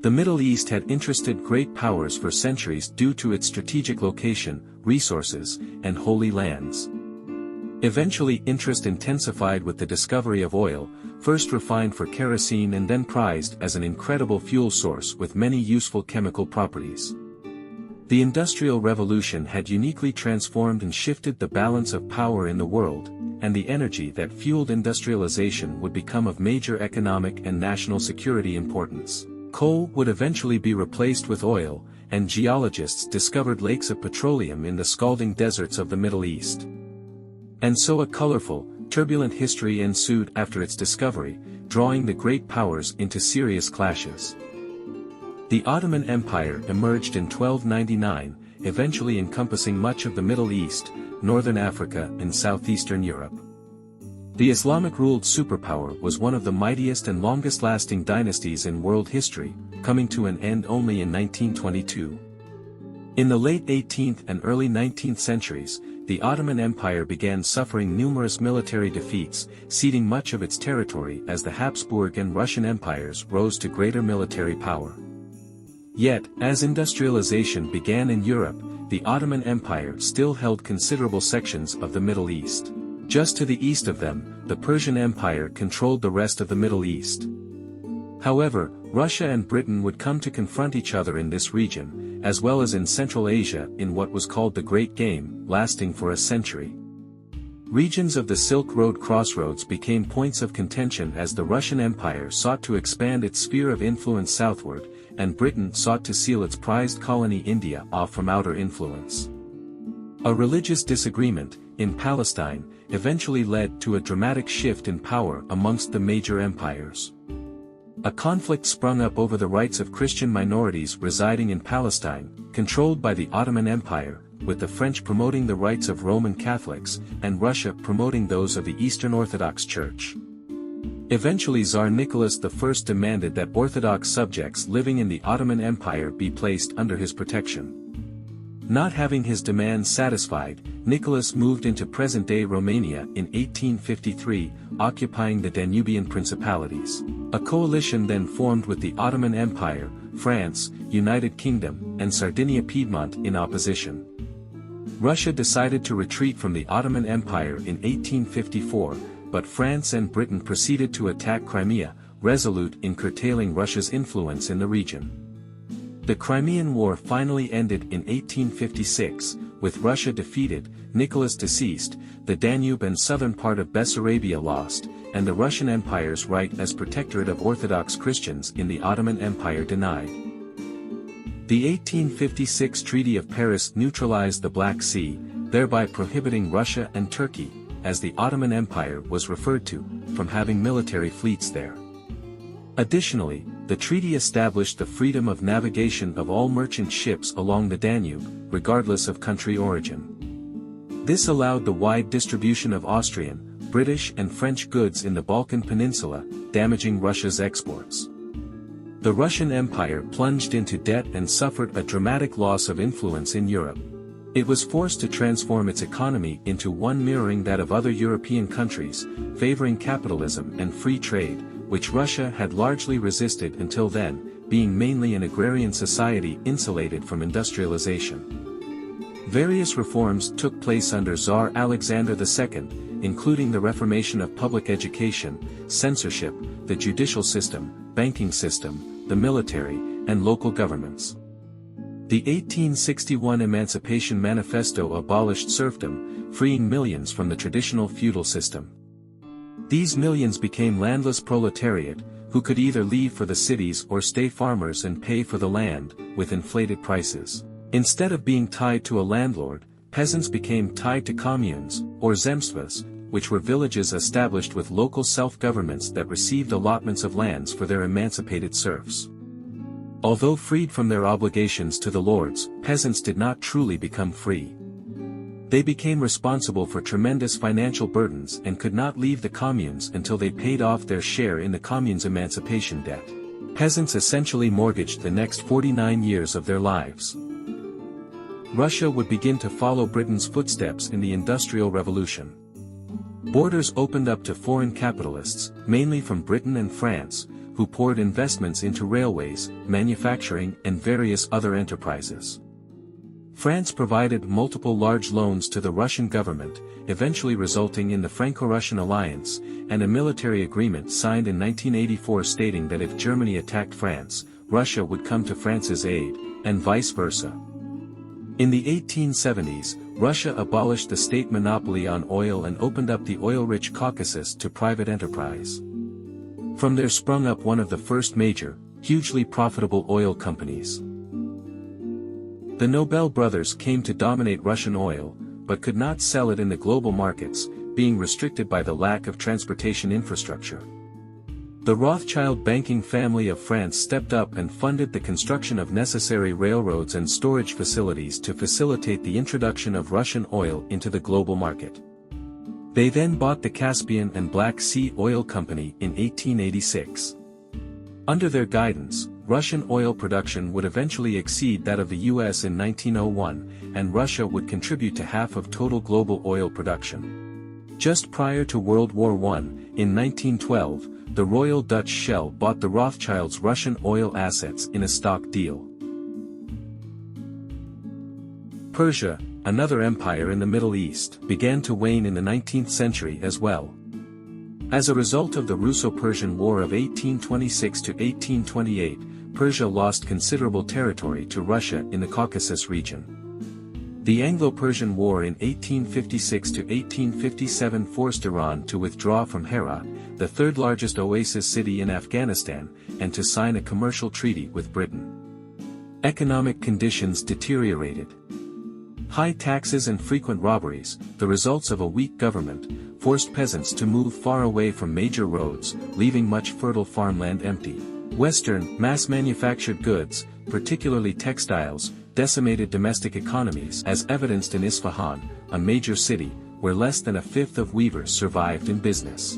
The Middle East had interested great powers for centuries due to its strategic location, resources, and holy lands. Eventually interest intensified with the discovery of oil, first refined for kerosene and then prized as an incredible fuel source with many useful chemical properties. The Industrial Revolution had uniquely transformed and shifted the balance of power in the world, and the energy that fueled industrialization would become of major economic and national security importance. Coal would eventually be replaced with oil, and geologists discovered lakes of petroleum in the scalding deserts of the Middle East. And so a colorful, turbulent history ensued after its discovery, drawing the great powers into serious clashes. The Ottoman Empire emerged in 1299, eventually encompassing much of the Middle East, Northern Africa and Southeastern Europe. The Islamic-ruled superpower was one of the mightiest and longest-lasting dynasties in world history, coming to an end only in 1922. In the late 18th and early 19th centuries, the Ottoman Empire began suffering numerous military defeats, ceding much of its territory as the Habsburg and Russian empires rose to greater military power. Yet, as industrialization began in Europe, the Ottoman Empire still held considerable sections of the Middle East. Just to the east of them, the Persian Empire controlled the rest of the Middle East. However, Russia and Britain would come to confront each other in this region, as well as in Central Asia in what was called the Great Game, lasting for a century. Regions of the Silk Road crossroads became points of contention as the Russian Empire sought to expand its sphere of influence southward, and Britain sought to seal its prized colony India off from outer influence. A religious disagreement, in Palestine, eventually led to a dramatic shift in power amongst the major empires. A conflict sprung up over the rights of Christian minorities residing in Palestine, controlled by the Ottoman Empire, with the French promoting the rights of Roman Catholics, and Russia promoting those of the Eastern Orthodox Church. Eventually Tsar Nicholas I demanded that Orthodox subjects living in the Ottoman Empire be placed under his protection. Not having his demands satisfied, Nicholas moved into present-day Romania in 1853, occupying the Danubian principalities. A coalition then formed with the Ottoman Empire, France, United Kingdom, and Sardinia-Piedmont in opposition. Russia decided to retreat from the Ottoman Empire in 1854, but France and Britain proceeded to attack Crimea, resolute in curtailing Russia's influence in the region. The Crimean War finally ended in 1856, with Russia defeated, Nicholas deceased, the Danube and southern part of Bessarabia lost, and the Russian Empire's right as protectorate of Orthodox Christians in the Ottoman Empire denied. The 1856 Treaty of Paris neutralized the Black Sea, thereby prohibiting Russia and Turkey, as the Ottoman Empire was referred to, from having military fleets there. Additionally, the treaty established the freedom of navigation of all merchant ships along the Danube, regardless of country origin. This allowed the wide distribution of Austrian, British and French goods in the Balkan Peninsula, damaging Russia's exports. The Russian Empire plunged into debt and suffered a dramatic loss of influence in Europe. It was forced to transform its economy into one mirroring that of other European countries, favoring capitalism and free trade, which Russia had largely resisted until then, being mainly an agrarian society insulated from industrialization. Various reforms took place under Tsar Alexander II, including the reformation of public education, censorship, the judicial system, banking system, the military, and local governments. The 1861 Emancipation Manifesto abolished serfdom, freeing millions from the traditional feudal system. These millions became landless proletariat, who could either leave for the cities or stay farmers and pay for the land, with inflated prices. Instead of being tied to a landlord, peasants became tied to communes, or zemstvas, which were villages established with local self-governments that received allotments of lands for their emancipated serfs. Although freed from their obligations to the lords, peasants did not truly become free. They became responsible for tremendous financial burdens and could not leave the communes until they paid off their share in the commune's emancipation debt. Peasants essentially mortgaged the next 49 years of their lives. Russia would begin to follow Britain's footsteps in the Industrial Revolution. Borders opened up to foreign capitalists, mainly from Britain and France, who poured investments into railways, manufacturing and various other enterprises. France provided multiple large loans to the Russian government, eventually resulting in the Franco-Russian alliance, and a military agreement signed in 1984 stating that if Germany attacked France, Russia would come to France's aid, and vice versa. In the 1870s, Russia abolished the state monopoly on oil and opened up the oil-rich Caucasus to private enterprise. From there sprung up one of the first major, hugely profitable oil companies. The Nobel brothers came to dominate Russian oil, but could not sell it in the global markets, being restricted by the lack of transportation infrastructure. The Rothschild banking family of France stepped up and funded the construction of necessary railroads and storage facilities to facilitate the introduction of Russian oil into the global market. They then bought the Caspian and Black Sea Oil Company in 1886. Under their guidance, Russian oil production would eventually exceed that of the US in 1901, and Russia would contribute to half of total global oil production. Just prior to World War I, in 1912, the Royal Dutch Shell bought the Rothschilds' Russian oil assets in a stock deal. Persia, another empire in the Middle East, began to wane in the 19th century as well. As a result of the Russo-Persian War of 1826 to 1828, Persia lost considerable territory to Russia in the Caucasus region. The Anglo-Persian War in 1856 to 1857 forced Iran to withdraw from Herat, the third largest oasis city in Afghanistan, and to sign a commercial treaty with Britain. Economic conditions deteriorated. High taxes and frequent robberies, the results of a weak government, forced peasants to move far away from major roads, leaving much fertile farmland empty. Western, mass-manufactured goods, particularly textiles, decimated domestic economies as evidenced in Isfahan, a major city, where less than a fifth of weavers survived in business.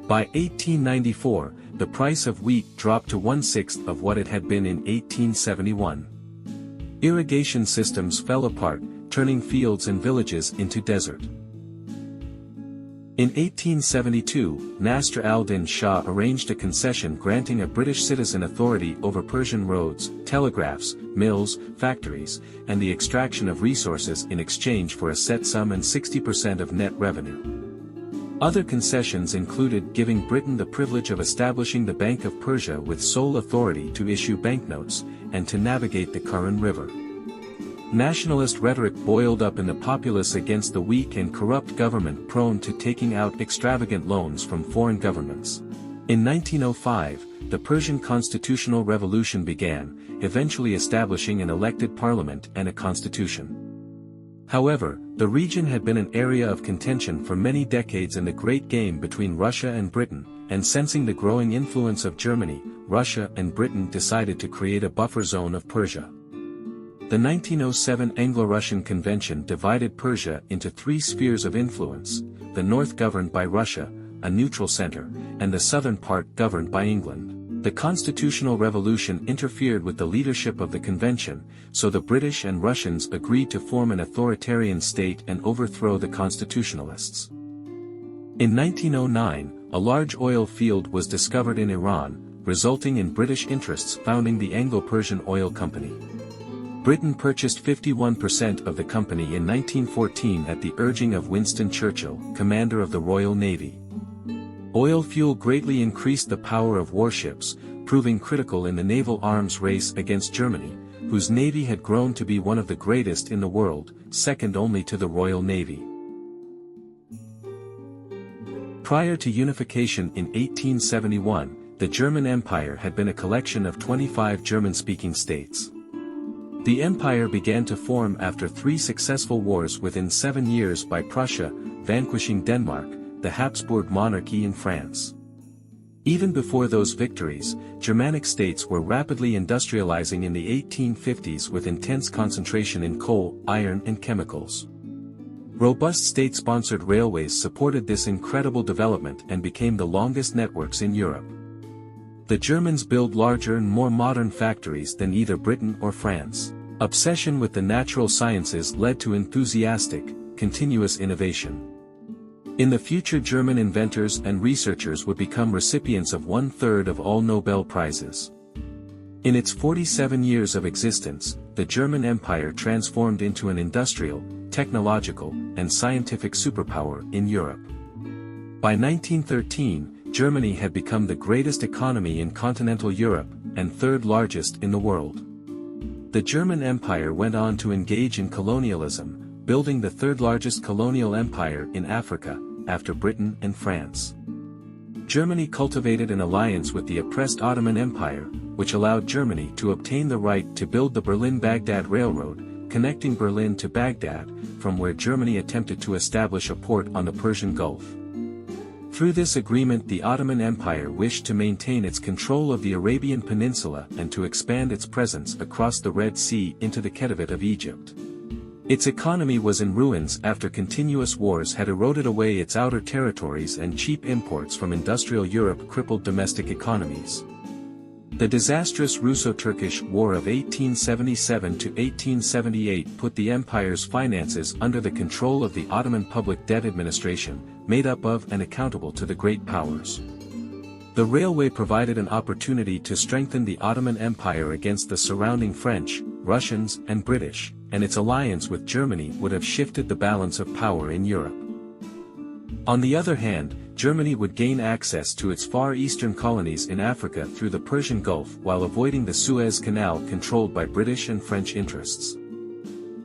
By 1894, the price of wheat dropped to 1/6 of what it had been in 1871. Irrigation systems fell apart, turning fields and villages into desert. In 1872, Nasr al-Din Shah arranged a concession granting a British citizen authority over Persian roads, telegraphs, mills, factories, and the extraction of resources in exchange for a set sum and 60% of net revenue. Other concessions included giving Britain the privilege of establishing the Bank of Persia with sole authority to issue banknotes, and to navigate the Karen River. Nationalist rhetoric boiled up in the populace against the weak and corrupt government prone to taking out extravagant loans from foreign governments. In 1905, the Persian constitutional revolution began, eventually establishing an elected parliament and a constitution. However, the region had been an area of contention for many decades in the great game between Russia and Britain, and sensing the growing influence of Germany, Russia and Britain decided to create a buffer zone of Persia. The 1907 Anglo-Russian Convention divided Persia into three spheres of influence, the north governed by Russia, a neutral center, and the southern part governed by England. The constitutional revolution interfered with the leadership of the convention, so the British and Russians agreed to form an authoritarian state and overthrow the constitutionalists. In 1909, a large oil field was discovered in Iran, resulting in British interests founding the Anglo-Persian Oil Company. Britain purchased 51% of the company in 1914 at the urging of Winston Churchill, commander of the Royal Navy. Oil fuel greatly increased the power of warships, proving critical in the naval arms race against Germany, whose navy had grown to be one of the greatest in the world, second only to the Royal Navy. Prior to unification in 1871, the German Empire had been a collection of 25 German-speaking states. The empire began to form after 3 successful wars within 7 years by Prussia, vanquishing Denmark, the Habsburg monarchy in France. Even before those victories, Germanic states were rapidly industrializing in the 1850s with intense concentration in coal, iron and chemicals. Robust state-sponsored railways supported this incredible development and became the longest networks in Europe. The Germans built larger and more modern factories than either Britain or France. Obsession with the natural sciences led to enthusiastic, continuous innovation. In the future, German inventors and researchers would become recipients of 1/3 of all Nobel Prizes. In its 47 years of existence, the German Empire transformed into an industrial, technological, and scientific superpower in Europe. By 1913, Germany had become the greatest economy in continental Europe, and third largest in the world. The German Empire went on to engage in colonialism, building the third largest colonial empire in Africa, after Britain and France. Germany cultivated an alliance with the oppressed Ottoman Empire, which allowed Germany to obtain the right to build the Berlin-Baghdad Railroad, connecting Berlin to Baghdad, from where Germany attempted to establish a port on the Persian Gulf. Through this agreement, the Ottoman Empire wished to maintain its control of the Arabian Peninsula and to expand its presence across the Red Sea into the Khedivate of Egypt. Its economy was in ruins after continuous wars had eroded away its outer territories and cheap imports from industrial Europe crippled domestic economies. The disastrous Russo-Turkish War of 1877 to 1878 put the empire's finances under the control of the Ottoman Public Debt Administration, made up of and accountable to the great powers. The railway provided an opportunity to strengthen the Ottoman Empire against the surrounding French, Russians, and British, and its alliance with Germany would have shifted the balance of power in Europe. On the other hand, Germany would gain access to its far eastern colonies in Africa through the Persian Gulf while avoiding the Suez Canal controlled by British and French interests.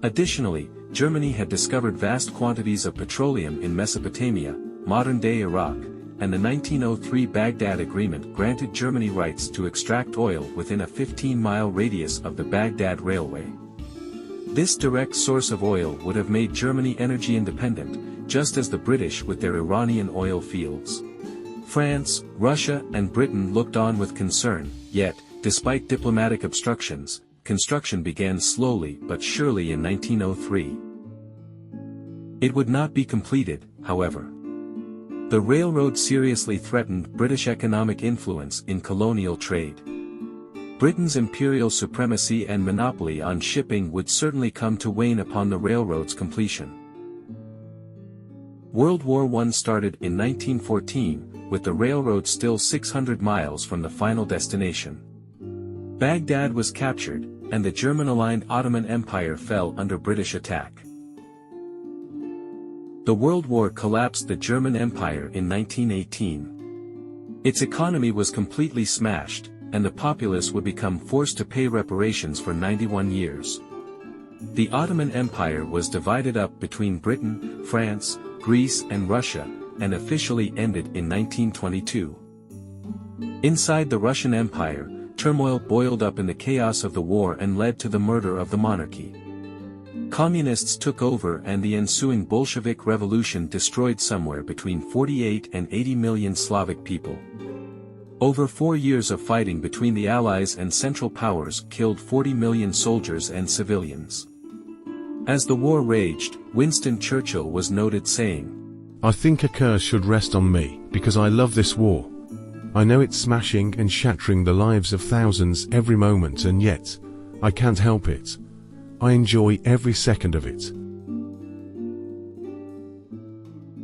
Additionally, Germany had discovered vast quantities of petroleum in Mesopotamia, modern-day Iraq, and the 1903 Baghdad Agreement granted Germany rights to extract oil within a 15-mile radius of the Baghdad Railway. This direct source of oil would have made Germany energy independent, just as the British with their Iranian oil fields. France, Russia, and Britain looked on with concern, yet, despite diplomatic obstructions, construction began slowly but surely in 1903. It would not be completed, however. The railroad seriously threatened British economic influence in colonial trade. Britain's imperial supremacy and monopoly on shipping would certainly come to wane upon the railroad's completion. World War I started in 1914, with the railroad still 600 miles from the final destination. Baghdad was captured, and the German-aligned Ottoman Empire fell under British attack. The World War collapsed the German Empire in 1918. Its economy was completely smashed, and the populace would become forced to pay reparations for 91 years. The Ottoman Empire was divided up between Britain, France, Greece and Russia, and officially ended in 1922. Inside the Russian Empire, turmoil boiled up in the chaos of the war and led to the murder of the monarchy. Communists took over and the ensuing Bolshevik Revolution destroyed somewhere between 48 and 80 million Slavic people. Over 4 years of fighting between the Allies and Central Powers killed 40 million soldiers and civilians. As the war raged, Winston Churchill was noted saying, "I think a curse should rest on me, because I love this war. I know it's smashing and shattering the lives of thousands every moment, and yet, I can't help it. I enjoy every second of it."